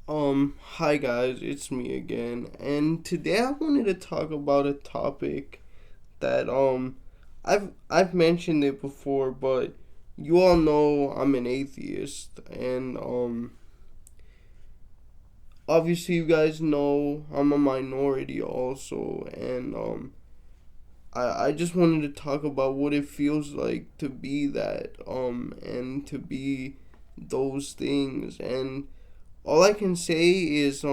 Hi guys, it's me again, and today I wanted to talk about a topic that I've mentioned it before, but you all know I'm an atheist, and obviously you guys know I'm a minority also, and I just wanted to talk about what it feels like to be that, and to be those things, and all I can say is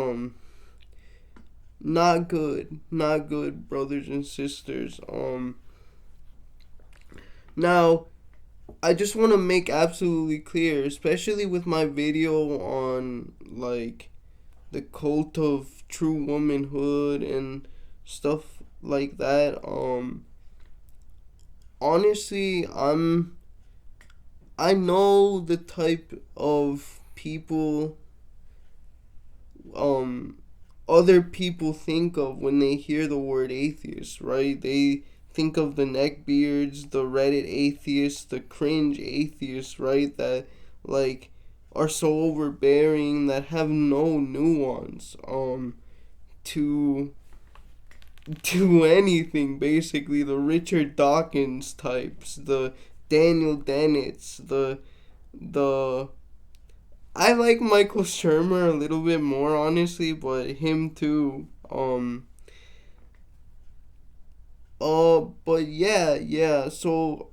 not good, not good, brothers and sisters. Now I just want to make absolutely clear, especially with my video on like the cult of true womanhood and stuff like that. Honestly, I know the type of people um other people think of when they hear the word atheist, right? They think of the neckbeards, the Reddit atheists, the cringe atheists, right? That like are so overbearing, that have no nuance to anything, basically. The Richard Dawkins types, the Daniel Dennett's, the I like Michael Shermer a little bit more, honestly, but him too. But yeah. So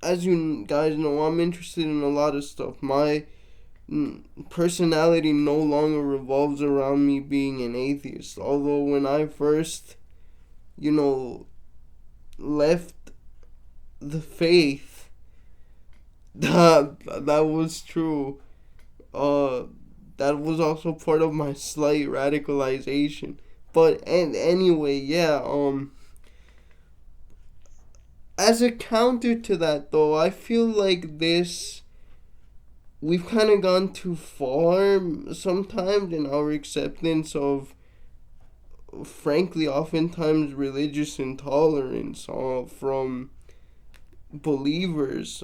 as you guys know, I'm interested in a lot of stuff. My personality no longer revolves around me being an atheist. Although when I first, you know, left the faith, that was true. Uh, that was also part of my slight radicalization. But and anyway, yeah. As a counter to that, though, I feel like we've kind of gone too far sometimes in our acceptance of, frankly, oftentimes religious intolerance from believers.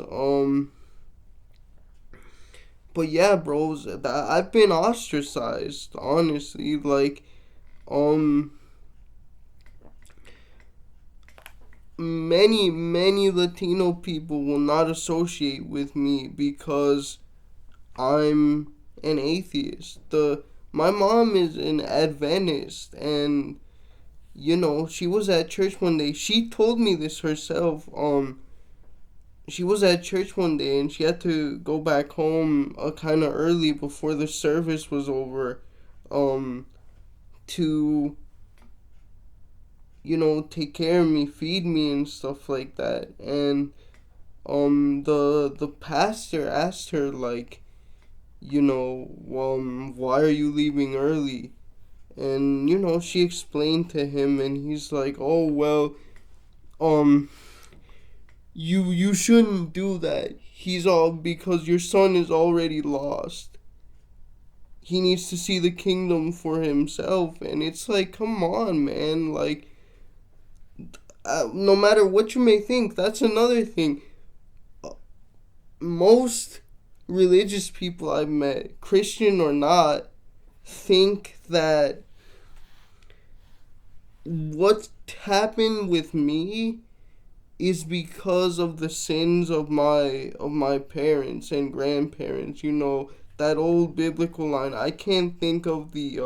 But yeah, bros, I've been ostracized, honestly. Like, um, many Latino people will not associate with me because I'm an atheist. The My mom is an Adventist, and she was at church one day. She told me this herself. She was at church one day and she had to go back home kind of early before the service was over, um, to take care of me, feed me, and stuff like that. And the pastor asked her, like, why are you leaving early? And she explained to him, and he's like, oh well, um you shouldn't do that. He's all because your son is already lost. He needs to see the kingdom for himself. And it's like, come on, man. Like, no matter what you may think, that's another thing. Most religious people I've met, Christian or not, think that what happened with me is because of the sins of my parents and grandparents. That old biblical line. I can't think of the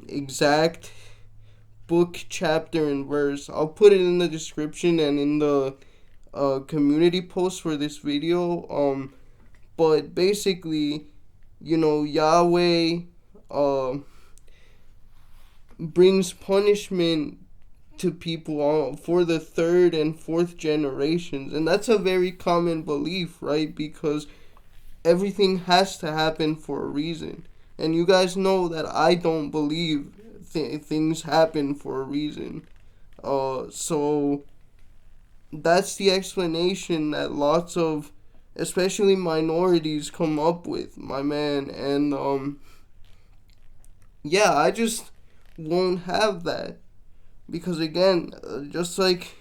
exact book, chapter, and verse. I'll put it in the description and in the community post for this video. But basically, Yahweh uh, brings punishment to people for the third and fourth generations, and that's a very common belief, right? Because everything has to happen for a reason, and you guys know that I don't believe things happen for a reason. So that's the explanation that lots of, especially minorities, come up with, my man. And yeah, I just won't have that. Because again, just like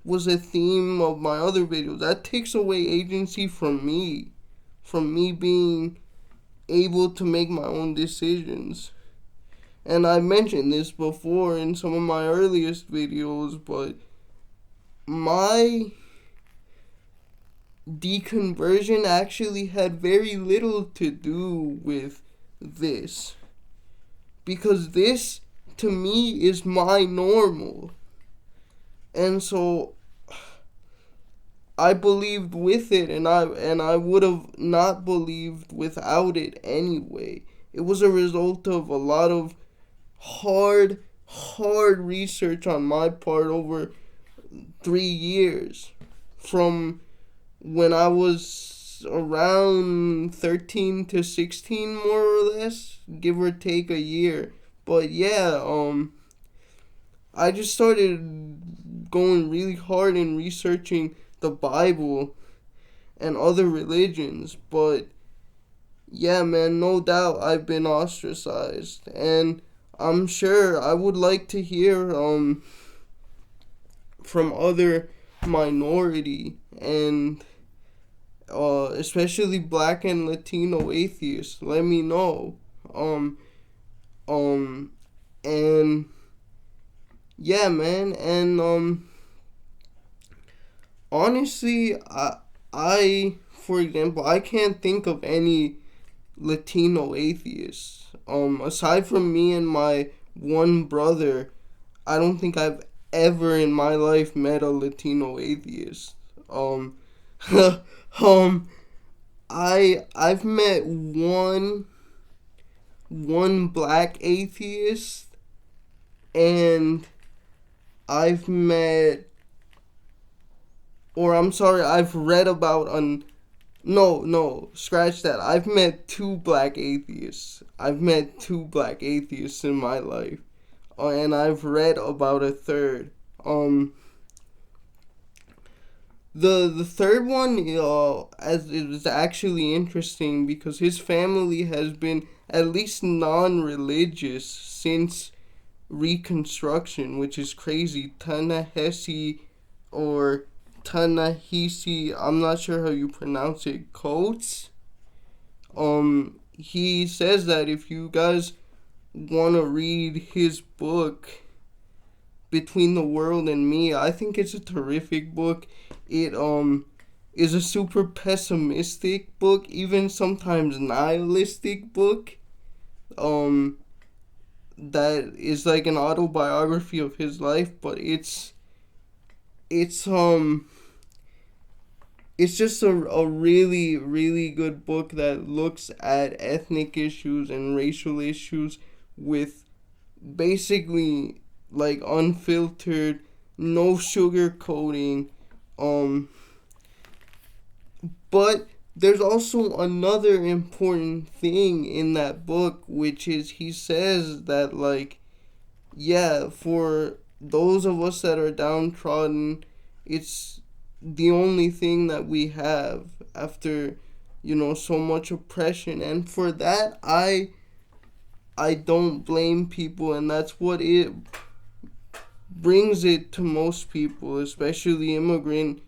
was a theme of my other videos, that takes away agency from me being able to make my own decisions. And I mentioned this before in some of my earliest videos, but my deconversion actually had very little to do with this. Because this, to me, is my normal. And so I believed with it, and I would have not believed without it anyway. It was a result of a lot of hard research on my part over 3 years, from when I was around 13 to 16, more or less, give or take a year. But yeah, I just started going really hard in researching the Bible and other religions. But yeah, man, no doubt I've been ostracized, and I'm sure I would like to hear from other minority and especially Black and Latino atheists. Let me know. Um and yeah, man, and honestly, I for example, I can't think of any Latino atheists. Aside from me and my one brother, I don't think I've ever in my life met a Latino atheist. Um, um, I've met one black atheist, and I've met, or I'm sorry, I've read about no, scratch that. I've met two black atheists. I've met two black atheists in my life. And I've read about a third. The third one, as it was actually interesting because his family has been at least non-religious since Reconstruction, which is crazy. Ta-Nehisi or Ta-Nehisi, I'm not sure how you pronounce it, Coates. He says that if you guys want to read his book, Between the World and Me, I think it's a terrific book. It is a super pessimistic book, even sometimes nihilistic book. That is like an autobiography of his life, but it's it's just a really, really good book that looks at ethnic issues and racial issues with basically like unfiltered, no sugar coating. But there's also another important thing in that book, which is he says that, like, yeah, for those of us that are downtrodden, it's the only thing that we have after, so much oppression. And for that, I don't blame people, and that's what it brings it to most people, especially immigrant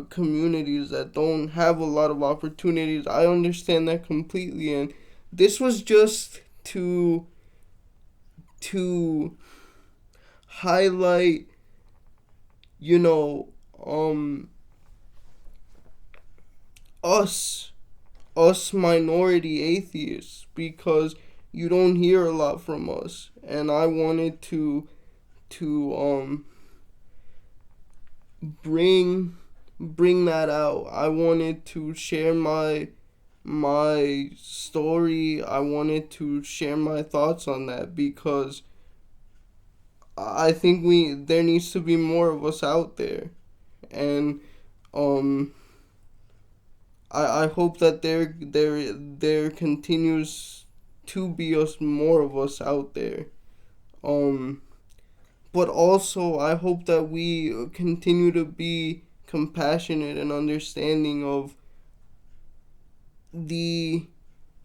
communities that don't have a lot of opportunities. I understand that completely, and this was just to highlight, you know, us minority atheists, because you don't hear a lot from us, and I wanted to bring that out. I wanted to share my story. I wanted to share my thoughts on that, because I think there needs to be more of us out there, and I hope that there continues to be more of us out there. But also I hope that we continue to be compassionate and understanding of the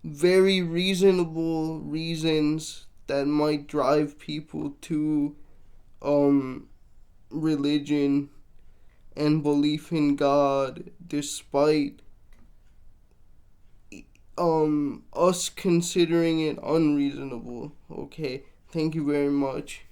very reasonable reasons that might drive people to religion and belief in God, despite us considering it unreasonable. Okay, thank you very much.